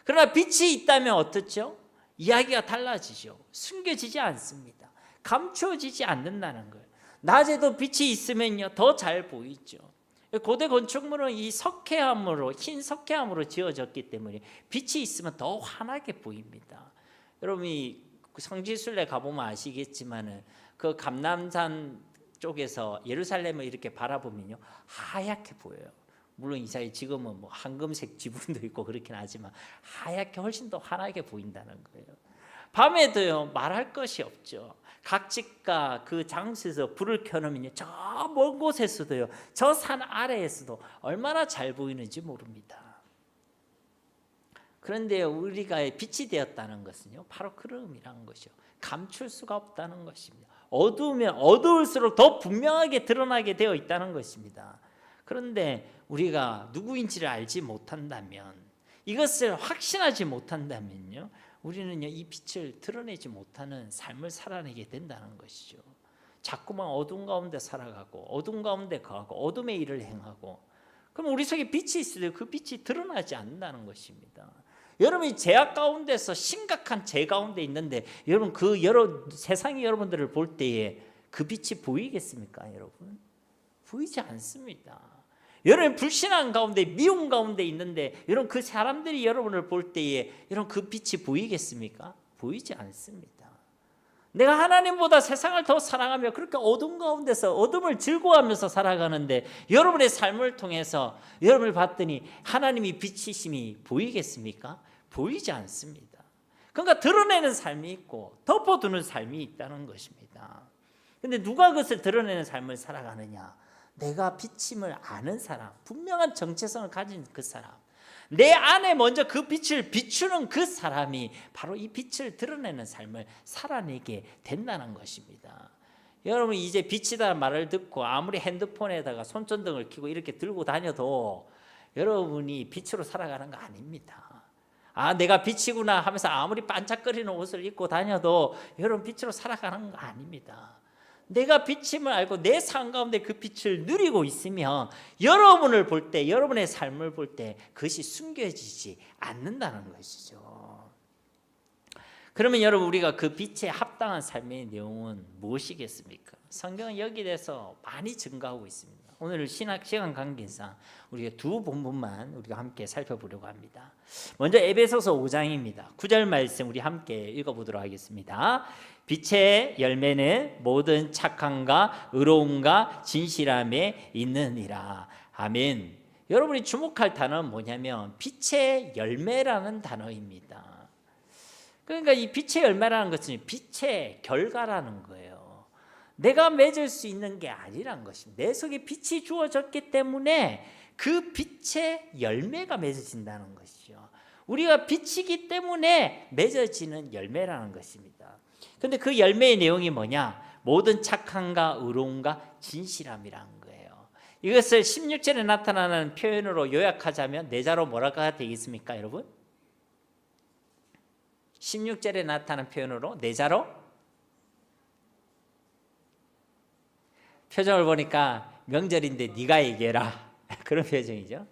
그러나 빛이 있다면 어떻죠? 이야기가 달라지죠. 숨겨지지 않습니다. 감추어지지 않는다는 거예요. 낮에도 빛이 있으면요 더 잘 보이죠. 고대 건축물은 이 석회암으로, 흰 석회암으로 지어졌기 때문에 빛이 있으면 더 환하게 보입니다. 여러분이 성지순례 가보면 아시겠지만은 그 감람산 쪽에서 예루살렘을 이렇게 바라보면요 하얗게 보여요. 물론 이사이 지금은 뭐 황금색 지붕도 있고 그렇긴 하지만 하얗게 훨씬 더 환하게 보인다는 거예요. 밤에도요 말할 것이 없죠. 각지가 그 장소에서 불을 켜놓으면요 저 먼 곳에서도요 저 산 아래에서도 얼마나 잘 보이는지 모릅니다. 그런데 우리가 빛이 되었다는 것은요 바로 그런 의미라는 것이요. 감출 수가 없다는 것입니다. 어두우면 어두울수록 더 분명하게 드러나게 되어 있다는 것입니다. 그런데 우리가 누구인지를 알지 못한다면, 이것을 확신하지 못한다면요 우리는요 이 빛을 드러내지 못하는 삶을 살아내게 된다는 것이죠. 자꾸만 어둠 가운데 살아가고 어둠 가운데 거하고 어둠의 일을 행하고, 그럼 우리 속에 빛이 있어도 그 빛이 드러나지 않는다는 것입니다. 여러분이 죄악 가운데서 심각한 죄 가운데 있는데 여러분 세상이 여러분들을 볼 때에 그 빛이 보이겠습니까? 여러분 보이지 않습니다. 여러분 불신앙 가운데 미움 가운데 있는데 여러분 그 사람들이 여러분을 볼 때에 여러분 그 빛이 보이겠습니까? 보이지 않습니다. 내가 하나님보다 세상을 더 사랑하며 그렇게 어둠 가운데서 어둠을 즐거워하면서 살아가는데 여러분의 삶을 통해서 여러분을 봤더니 하나님이 빛이심이 보이겠습니까? 보이지 않습니다. 그러니까 드러내는 삶이 있고 덮어두는 삶이 있다는 것입니다. 그런데 누가 그것을 드러내는 삶을 살아가느냐? 내가 빛임을 아는 사람, 분명한 정체성을 가진 그 사람, 내 안에 먼저 그 빛을 비추는 그 사람이 바로 이 빛을 드러내는 삶을 살아내게 된다는 것입니다. 여러분 이제 빛이라는 말을 듣고 아무리 핸드폰에다가 손전등을 켜고 이렇게 들고 다녀도 여러분이 빛으로 살아가는 거 아닙니다. 아 내가 빛이구나 하면서 아무리 반짝거리는 옷을 입고 다녀도 여러분 빛으로 살아가는 거 아닙니다. 내가 빛임을 알고 내 삶 가운데 그 빛을 누리고 있으면 여러분을 볼 때, 여러분의 삶을 볼 때 그것이 숨겨지지 않는다는 것이죠. 그러면 여러분 우리가 그 빛에 합당한 삶의 내용은 무엇이겠습니까? 성경은 여기에 대해서 많이 증거하고 있습니다. 오늘 신학 시간 관계상 우리가 두 본문만 우리가 함께 살펴보려고 합니다. 먼저 에베소서 5장입니다. 9절 말씀 우리 함께 읽어보도록 하겠습니다. 빛의 열매는 모든 착함과 의로움과 진실함에 있느니라. 아멘. 여러분이 주목할 단어는 뭐냐면 빛의 열매라는 단어입니다. 그러니까 이 빛의 열매라는 것은 빛의 결과라는 거예요. 내가 맺을 수 있는 게 아니란 것입니다. 내 속에 빛이 주어졌기 때문에 그 빛의 열매가 맺어진다는 것이죠. 우리가 빛이기 때문에 맺어지는 열매라는 것입니다. 그런데 그 열매의 내용이 뭐냐? 모든 착함과 의로움과 진실함이라는 거예요. 이것을 16절에 나타나는 표현으로 요약하자면 내자로 뭐라가 되겠습니까, 여러분? 16절에 나타나는 표현으로 내자로, 표정을 보니까 명절인데 네가 얘기해라 그런 표정이죠.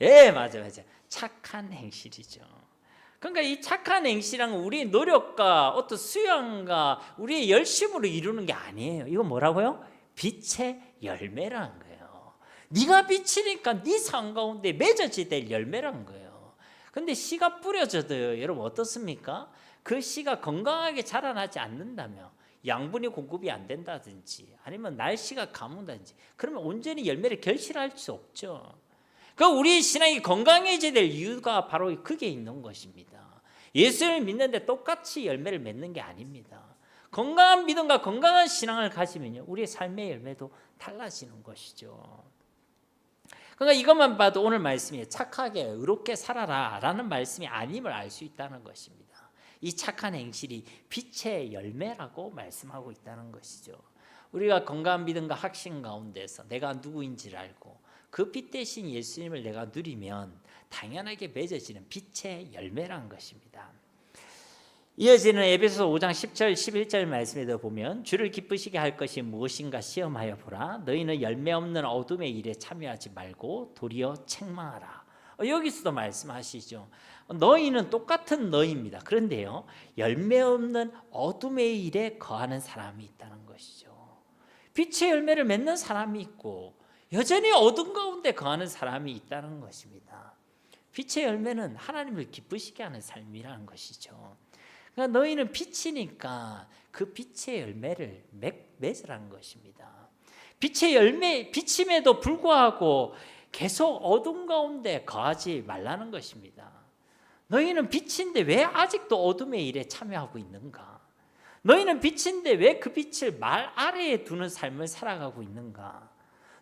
예, 맞아. 착한 행실이죠. 그러니까 이 착한 행실은 우리의 노력과 어떤 수양과 우리의 열심으로 이루는 게 아니에요. 이건 뭐라고요? 빛의 열매라는 거예요. 네가 빛이니까 네 삶 가운데 맺어질 될 열매라는 거예요. 그런데 씨가 뿌려져도요, 여러분 어떻습니까? 그 씨가 건강하게 자라나지 않는다며, 양분이 공급이 안 된다든지 아니면 날씨가 가문다든지, 그러면 온전히 열매를 결실할 수 없죠. 그러니까 우리의 신앙이 건강해져야 될 이유가 바로 그게 있는 것입니다. 예수를 믿는데 똑같이 열매를 맺는 게 아닙니다. 건강한 믿음과 건강한 신앙을 가지면요, 우리의 삶의 열매도 달라지는 것이죠. 그러니까 이것만 봐도 오늘 말씀이 착하게 의롭게 살아라 라는 말씀이 아님을 알 수 있다는 것입니다. 이 착한 행실이 빛의 열매라고 말씀하고 있다는 것이죠. 우리가 건강한 믿음과 확신 가운데서 내가 누구인지를 알고 그 빛 대신 예수님을 내가 누리면 당연하게 맺어지는 빛의 열매라는 것입니다. 이어지는 에베소서 5장 10절 11절 말씀에도 보면 주를 기쁘시게 할 것이 무엇인가 시험하여 보라. 너희는 열매 없는 어둠의 일에 참여하지 말고 도리어 책망하라. 여기서도 말씀하시죠. 너희는 똑같은 너희입니다. 그런데요, 열매 없는 어둠의 일에 거하는 사람이 있다는 것이죠. 빛의 열매를 맺는 사람이 있고 여전히 어둠 가운데 거하는 사람이 있다는 것입니다. 빛의 열매는 하나님을 기쁘시게 하는 삶이라는 것이죠. 그러니까 너희는 빛이니까 그 빛의 열매를 맺으라는 것입니다. 빛의 열매, 빛임에도 불구하고 계속 어둠 가운데 거하지 말라는 것입니다. 너희는 빛인데 왜 아직도 어둠의 일에 참여하고 있는가? 너희는 빛인데 왜 그 빛을 말 아래에 두는 삶을 살아가고 있는가?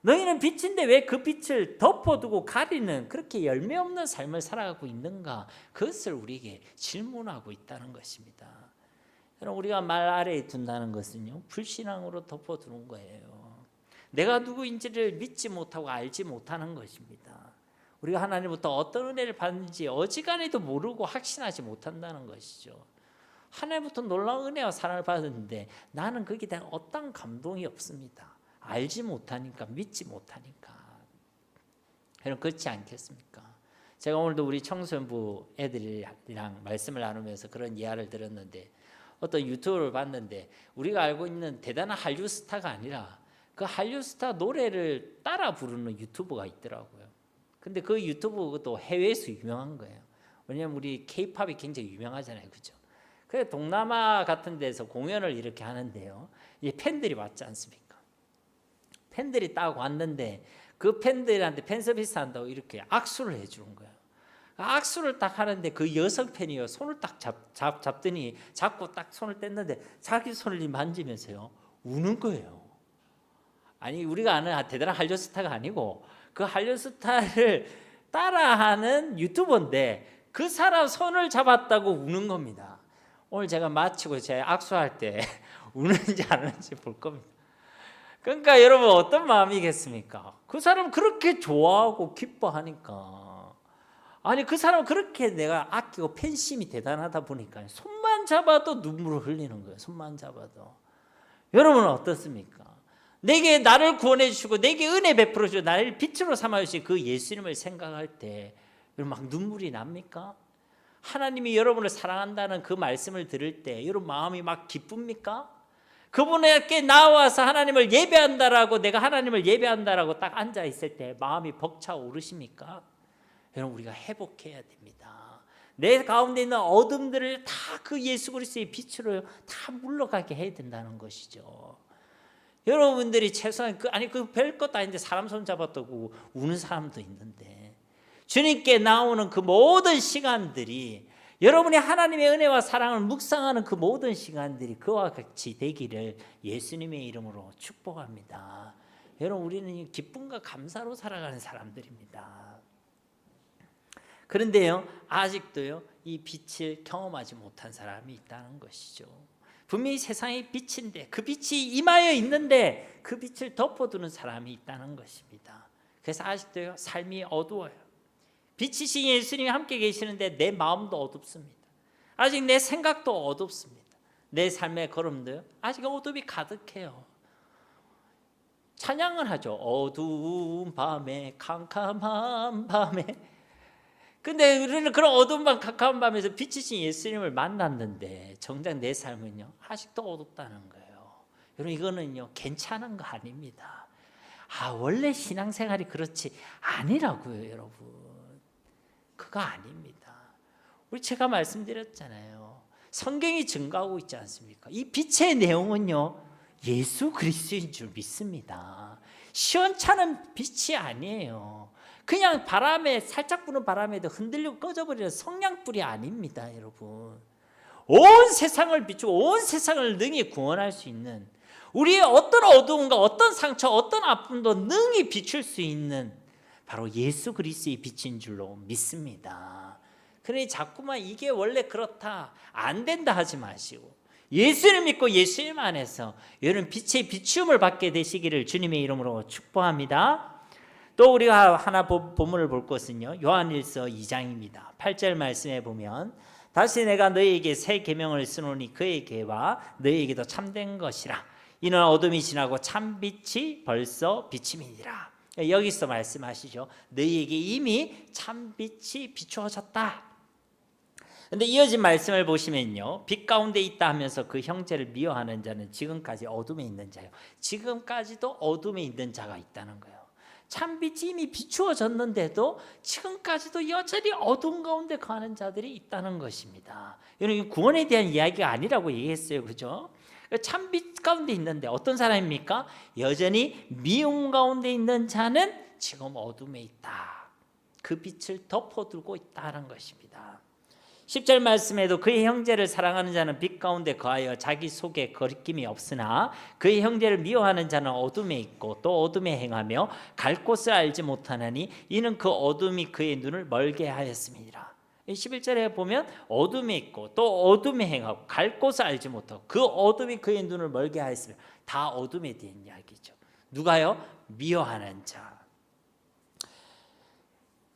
너희는 빛인데 왜 그 빛을 덮어두고 가리는 그렇게 열매 없는 삶을 살아가고 있는가? 그것을 우리에게 질문하고 있다는 것입니다. 여러분, 우리가 말 아래에 둔다는 것은요, 불신앙으로 덮어두는 거예요. 내가 누구인지를 믿지 못하고 알지 못하는 것입니다. 우리가 하나님부터 어떤 은혜를 받는지 어지간해도 모르고 확신하지 못한다는 것이죠. 하나님부터 놀라운 은혜와 사랑을 받았는데 나는 거기에 대한 어떤 감동이 없습니다. 알지 못하니까, 믿지 못하니까. 여러분, 그렇지 않겠습니까? 제가 오늘도 우리 청소년부 애들이랑 말씀을 나누면서 그런 이야기를 들었는데, 어떤 유튜브를 봤는데 우리가 알고 있는 대단한 한류 스타가 아니라 그 한류 스타 노래를 따라 부르는 유튜버가 있더라고요. 근데 그 유튜브도 해외에서 유명한 거예요. 왜냐하면 우리 K-팝이 굉장히 유명하잖아요, 그죠? 그래서 동남아 같은 데서 공연을 이렇게 하는데요, 이 팬들이 왔지 않습니까? 팬들이 딱 왔는데 그 팬들한테 팬 서비스 한다고 이렇게 악수를 해주는 거예요. 악수를 딱 하는데 그 여성 팬이요, 손을 딱 잡더니 잡고 딱 손을 뗐는데 자기 손을 만지면서요 우는 거예요. 아니, 우리가 아는 대단한 한류 스타가 아니고 그 한류 스타를 따라하는 유튜버인데 그 사람 손을 잡았다고 우는 겁니다. 오늘 제가 마치고 제 악수할 때 우는지 안 우는지 볼 겁니다. 그러니까 여러분, 어떤 마음이겠습니까? 그 사람 그렇게 좋아하고 기뻐하니까, 아니 그 사람 그렇게 내가 아끼고 팬심이 대단하다 보니까 손만 잡아도 눈물을 흘리는 거예요. 손만 잡아도. 여러분은 어떻습니까? 내게 나를 구원해 주시고 내게 은혜 베풀어 주시고 나를 빛으로 삼아 주신 그 예수님을 생각할 때 여러분 막 눈물이 납니까? 하나님이 여러분을 사랑한다는 그 말씀을 들을 때 여러분 마음이 막 기쁩니까? 그분에게 나와서 하나님을 예배한다라고, 내가 하나님을 예배한다라고 딱 앉아 있을 때 마음이 벅차오르십니까? 여러분, 우리가 회복해야 됩니다. 내 가운데 있는 어둠들을 다 그 예수 그리스도의 빛으로 다 물러가게 해야 된다는 것이죠. 여러분들이 최소한 그 별것도 아닌데 사람 손 잡았다고 우는 사람도 있는데, 주님께 나오는 그 모든 시간들이 여러분이 하나님의 은혜와 사랑을 묵상하는 그 모든 시간들이 그와 같이 되기를 예수님의 이름으로 축복합니다. 여러분, 우리는 기쁨과 감사로 살아가는 사람들입니다. 그런데요, 아직도요, 이 빛을 경험하지 못한 사람이 있다는 것이죠. 분명히 세상의 빛인데, 그 빛이 임하여 있는데 그 빛을 덮어두는 사람이 있다는 것입니다. 그래서 아직도요, 삶이 어두워요. 빛이신 예수님이 함께 계시는데 내 마음도 어둡습니다. 아직 내 생각도 어둡습니다. 내 삶의 걸음도요, 아직 어둠이 가득해요. 찬양을 하죠. 어두운 밤에, 캄캄한 밤에. 근데 우리는 그런 어두운 밤, 캄캄한 밤에서 빛이신 예수님을 만났는데 정작 내 삶은요, 아직도 어둡다는 거예요. 여러분, 이거는요, 괜찮은 거 아닙니다. 원래 신앙생활이 그렇지 아니라고요, 여러분. 그거 아닙니다. 제가 말씀드렸잖아요. 성경이 증거하고 있지 않습니까? 이 빛의 내용은요, 예수 그리스도인 줄 믿습니다. 시원찮은 빛이 아니에요. 그냥 바람에, 살짝 부는 바람에도 흔들리고 꺼져버리는 성냥불이 아닙니다, 여러분. 온 세상을 비추고 온 세상을 능히 구원할 수 있는, 우리의 어떤 어두움과 어떤 상처, 어떤 아픔도 능히 비출 수 있는 바로 예수 그리스도의 빛인 줄로 믿습니다. 그러니 자꾸만 이게 원래 그렇다, 안 된다 하지 마시고 예수를 믿고 예수님 안에서 여러분 빛의 비춤을 받게 되시기를 주님의 이름으로 축복합니다. 또 우리가 하나 본문을 볼 것은요, 요한일서 2장입니다. 8절 말씀에 보면 다시 내가 너희에게 새 계명을 쓰노니 그의 계와 너희에게도 참된 것이라. 이는 어둠이 지나고 참 빛이 벌써 비침이니라. 여기서 말씀하시죠. 너희에게 이미 참빛이 비추어졌다. 그런데 이어진 말씀을 보시면요, 빛 가운데 있다 하면서 그 형제를 미워하는 자는 지금까지 어둠에 있는 자요. 지금까지도 어둠에 있는 자가 있다는 거예요. 참빛이 이미 비추어졌는데도 지금까지도 여전히 어둠 가운데 가는 자들이 있다는 것입니다. 여러분, 구원에 대한 이야기가 아니라고 얘기했어요, 그죠? 참빛 가운데 있는데 어떤 사람입니까? 여전히 미움 가운데 있는 자는 지금 어둠에 있다. 그 빛을 덮어두고 있다는 것입니다. 10절 말씀에도 그의 형제를 사랑하는 자는 빛 가운데 거하여 자기 속에 거리낌이 없으나 그의 형제를 미워하는 자는 어둠에 있고 또 어둠에 행하며 갈 곳을 알지 못하나니 이는 그 어둠이 그의 눈을 멀게 하였음이니라. 11절에 보면 어둠에 있고 또 어둠에 행하고 갈 곳을 알지 못하고 그 어둠이 그의 눈을 멀게 하였으며, 다 어둠에 대한 이야기죠. 누가요? 미워하는 자.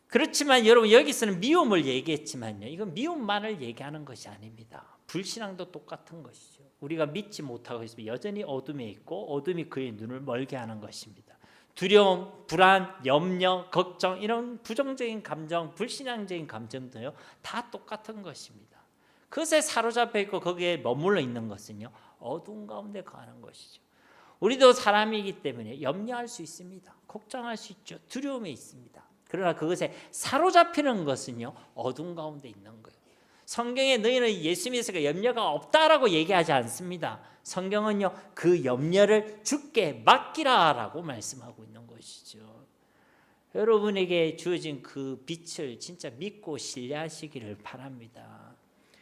그렇지만 여러분, 여기서는 미움을 얘기했지만요, 이건 미움만을 얘기하는 것이 아닙니다. 불신앙도 똑같은 것이죠. 우리가 믿지 못하고 있으면 여전히 어둠에 있고 어둠이 그의 눈을 멀게 하는 것입니다. 두려움, 불안, 염려, 걱정, 이런 부정적인 감정, 불신앙적인 감정도요, 다 똑같은 것입니다. 그것에 사로잡혀 있고 거기에 머물러 있는 것은요, 어두운 가운데 가는 것이죠. 우리도 사람이기 때문에 염려할 수 있습니다. 걱정할 수 있죠. 두려움에 있습니다. 그러나 그것에 사로잡히는 것은요, 어두운 가운데 있는 거예요. 성경에 너희는 예수님에서 염려가 없다라고 얘기하지 않습니다. 성경은요, 그 염려를 주께 맡기라라고 말씀하고 있는 것이죠. 여러분에게 주어진 그 빛을 진짜 믿고 신뢰하시기를 바랍니다.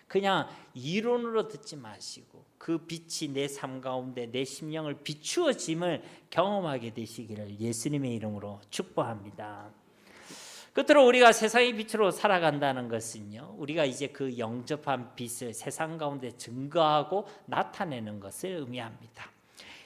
그냥 이론으로 듣지 마시고 그 빛이 내 삶 가운데 내 심령을 비추어짐을 경험하게 되시기를 예수님의 이름으로 축복합니다. 끝으로 우리가 세상의 빛으로 살아간다는 것은요, 우리가 이제 그 영접한 빛을 세상 가운데 증거하고 나타내는 것을 의미합니다.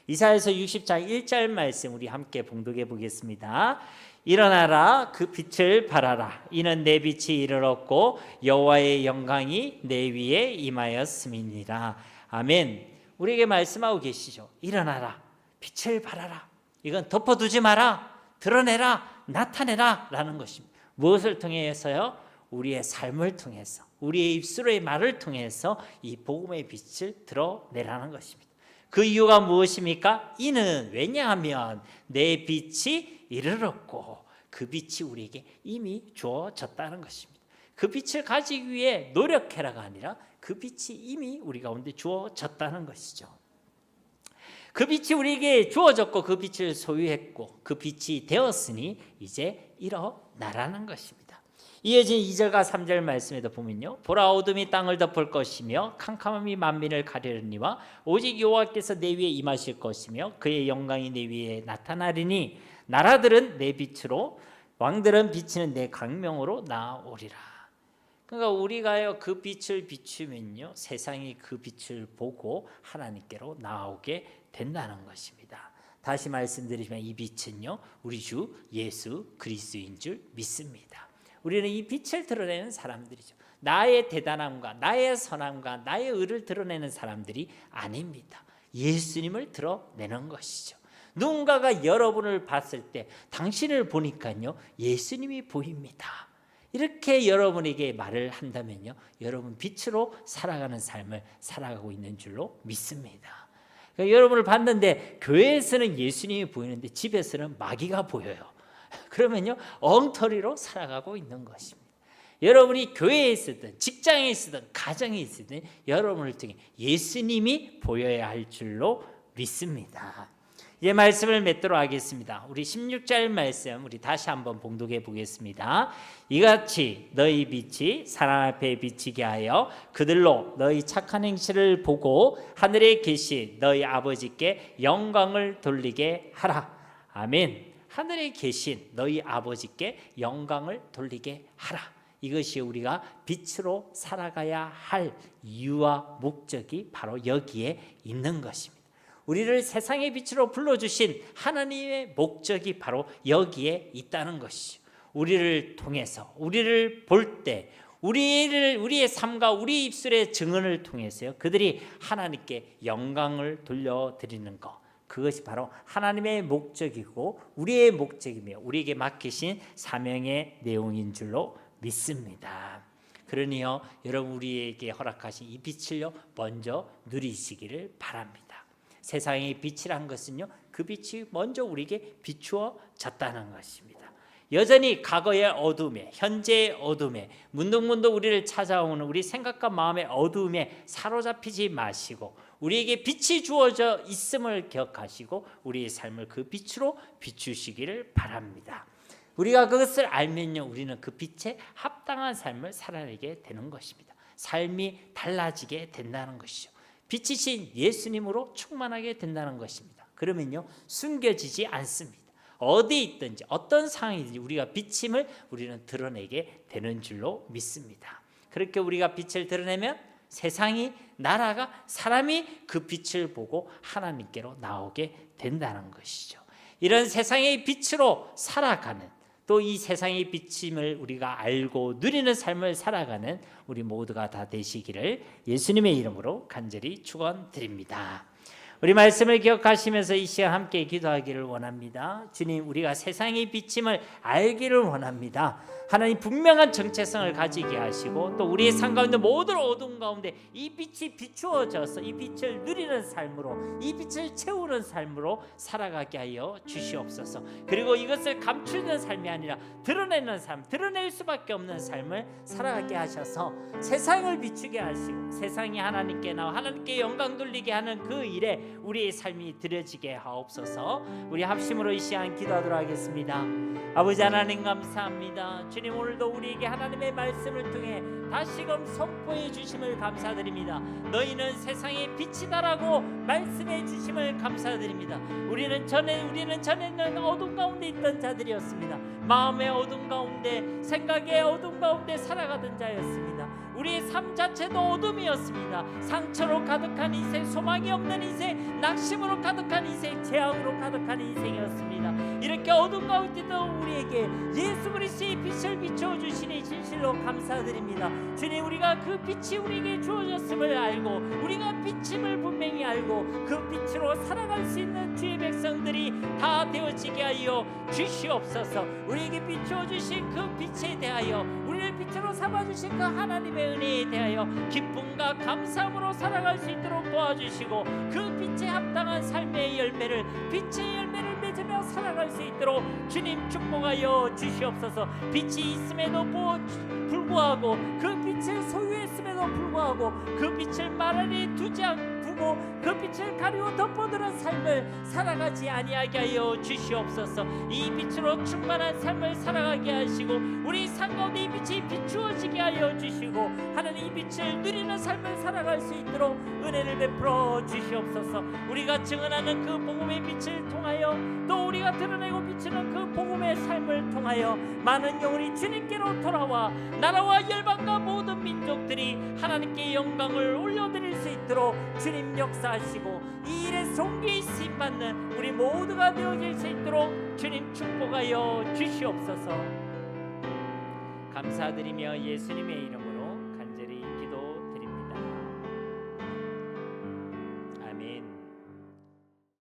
이사야서 60장 1절 말씀 우리 함께 봉독해 보겠습니다. 일어나라, 그 빛을 발하라. 이는 내 빛이 이르렀고 여호와의 영광이 내 위에 임하였음이니라. 아멘. 우리에게 말씀하고 계시죠. 일어나라, 빛을 발하라. 이건 덮어두지 마라, 드러내라, 나타내라 라는 것입니다. 무엇을 통해서요? 우리의 삶을 통해서, 우리의 입술의 말을 통해서 이 복음의 빛을 드러내라는 것입니다. 그 이유가 무엇입니까? 이는 왜냐하면 내 빛이 이르렀고 그 빛이 우리에게 이미 주어졌다는 것입니다. 그 빛을 가지기 위해 노력해라가 아니라 그 빛이 이미 우리 가운데 주어졌다는 것이죠. 그 빛이 우리에게 주어졌고 그 빛을 소유했고 그 빛이 되었으니 이제 일어나라는 것입니다. 이어진 2절과 3절 말씀에도 보면요, 보라 어둠이 땅을 덮을 것이며 캄캄함이 만민을 가리려니와 오직 여호와께서 내 위에 임하실 것이며 그의 영광이 내 위에 나타나리니 나라들은 내 빛으로 왕들은 비치는 내 광명으로 나오리라. 그러니까 우리가요 그 빛을 비추면요 세상이 그 빛을 보고 하나님께로 나오게 된다는 것입니다. 다시 말씀드리지만 이 빛은요 우리 주 예수 그리스도인 줄 믿습니다. 우리는 이 빛을 드러내는 사람들이죠. 나의 대단함과 나의 선함과 나의 의를 드러내는 사람들이 아닙니다. 예수님을 드러내는 것이죠. 누군가가 여러분을 봤을 때 당신을 보니까요 예수님이 보입니다. 이렇게 여러분에게 말을 한다면요 여러분 빛으로 살아가는 삶을 살아가고 있는 줄로 믿습니다. 그러니까 여러분을 봤는데 교회에서는 예수님이 보이는데 집에서는 마귀가 보여요. 그러면요 엉터리로 살아가고 있는 것입니다. 여러분이 교회에 있든 직장에 있든 가정에 있든 여러분을 통해 예수님이 보여야 할 줄로 믿습니다. 이제 말씀을 맺도록 하겠습니다. 우리 16절 말씀 우리 다시 한번 봉독해 보겠습니다. 이같이 너희 빛이 사람 앞에 비치게 하여 그들로 너희 착한 행실을 보고 하늘에 계신 너희 아버지께 영광을 돌리게 하라. 아멘. 하늘에 계신 너희 아버지께 영광을 돌리게 하라. 이것이 우리가 빛으로 살아가야 할 이유와 목적이 바로 여기에 있는 것입니다. 우리를 세상의 빛으로 불러주신 하나님의 목적이 바로 여기에 있다는 것이죠. 우리를 통해서 우리를 볼 때 우리의 삶과 우리 입술의 증언을 통해서요 그들이 하나님께 영광을 돌려드리는 것, 그것이 바로 하나님의 목적이고 우리의 목적이며 우리에게 맡기신 사명의 내용인 줄로 믿습니다. 그러니요 여러분 우리에게 허락하신 이 빛을요 먼저 누리시기를 바랍니다. 세상의 빛이란 것은요 그 빛이 먼저 우리에게 비추어졌다는 것입니다. 여전히 과거의 어둠에 현재의 어둠에 문득문득 우리를 찾아오는 우리 생각과 마음의 어둠에 사로잡히지 마시고 우리에게 빛이 주어져 있음을 기억하시고 우리의 삶을 그 빛으로 비추시기를 바랍니다. 우리가 그것을 알면요 우리는 그 빛에 합당한 삶을 살아내게 되는 것입니다. 삶이 달라지게 된다는 것이죠. 빛이신 예수님으로 충만하게 된다는 것입니다. 그러면요 숨겨지지 않습니다. 어디 있든지 어떤 상황이든지 우리가 비침을 우리는 드러내게 되는 줄로 믿습니다. 그렇게 우리가 빛을 드러내면 세상이, 나라가, 사람이 그 빛을 보고 하나님께로 나오게 된다는 것이죠. 이런 세상의 빛으로 살아가는, 또 이 세상의 비침을 우리가 알고 누리는 삶을 살아가는 우리 모두가 다 되시기를 예수님의 이름으로 간절히 축원드립니다. 우리 말씀을 기억하시면서 이 시간 함께 기도하기를 원합니다. 주님, 우리가 세상의 비침을 알기를 원합니다. 하나님, 분명한 정체성을 가지게 하시고 또 우리의 삶 가운데 모든 어둠 가운데 이 빛이 비추어져서 이 빛을 누리는 삶으로, 이 빛을 채우는 삶으로 살아가게 하여 주시옵소서. 그리고 이것을 감추는 삶이 아니라 드러내는 삶, 드러낼 수밖에 없는 삶을 살아가게 하셔서 세상을 비추게 하시고 세상이 하나님께 나와 하나님께 영광 돌리게 하는 그 일에 우리의 삶이 드려지게 하옵소서. 우리 합심으로 이 시간 기도하도록 하겠습니다. 아버지 하나님, 감사합니다. 주님, 오늘도 우리에게 하나님의 말씀을 통해 다시금 선포해 주심을 감사드립니다. 너희는 세상의 빛이다라고 말씀해 주심을 감사드립니다. 우리는 전에는 어둠 가운데 있던 자들이었습니다. 마음의 어둠 가운데, 생각의 어둠 가운데 살아가던 자였습니다. 우리의 삶 자체도 어둠이었습니다. 상처로 가득한 인생, 소망이 없는 인생, 낙심으로 가득한 인생, 재앙으로 가득한 인생이었습니다. 이렇게 어둠 가운데도 우리에게 예수 그리스도의 빛을 비춰 주시니 진실로 감사드립니다. 주님, 우리가 그 빛이 우리에게 주어졌음을 알고 우리가 빛임을 분명히 알고 그 빛으로 살아갈 수 있는 주의 백성들이 다 되어지게 하여 주시옵소서. 우리에게 비춰 주신 그 빛에 대하여, 우리를 빛으로 삼아 주신 그 하나님의 은혜에 대하여 기쁨과 감사함으로 살아갈 수 있도록 도와주시고 그 빛에 합당한 삶의 열매를, 빛의 열매를 맺으며 살아갈 수 있도록 주님 축복하여 주시옵소서. 빛이 있음에도 불구하고, 그 빛을 소유했음에도 불구하고 그 빛을 말 안에 두고 어두워지고 그 빛을 가리고 덮어두는 삶을 살아가지 아니하게 하여 주시옵소서. 이 빛으로 충만한 삶을 살아가게 하시고 우리 삶 가운데 이 빛이 비추어지게 하여 주시고 하나님 이 빛을 누리는 삶을 살아갈 수 있도록 은혜를 베풀어 주시옵소서. 우리가 증언하는 그 복음의 빛을 통하여 또 우리가 드러내고 비추는 그 복음의 삶을 통하여 많은 영혼이 주님께로 돌아와 나라와 열방과 모든 민족들이 하나님께 영광을 올려드릴 수 있도록 주님 역사하시고 이 일에 손귀히 쓰임받는 우리 모두가 되어질 수 있도록 주님 축복하여 주시옵소서. 감사드리며 예수님의 이름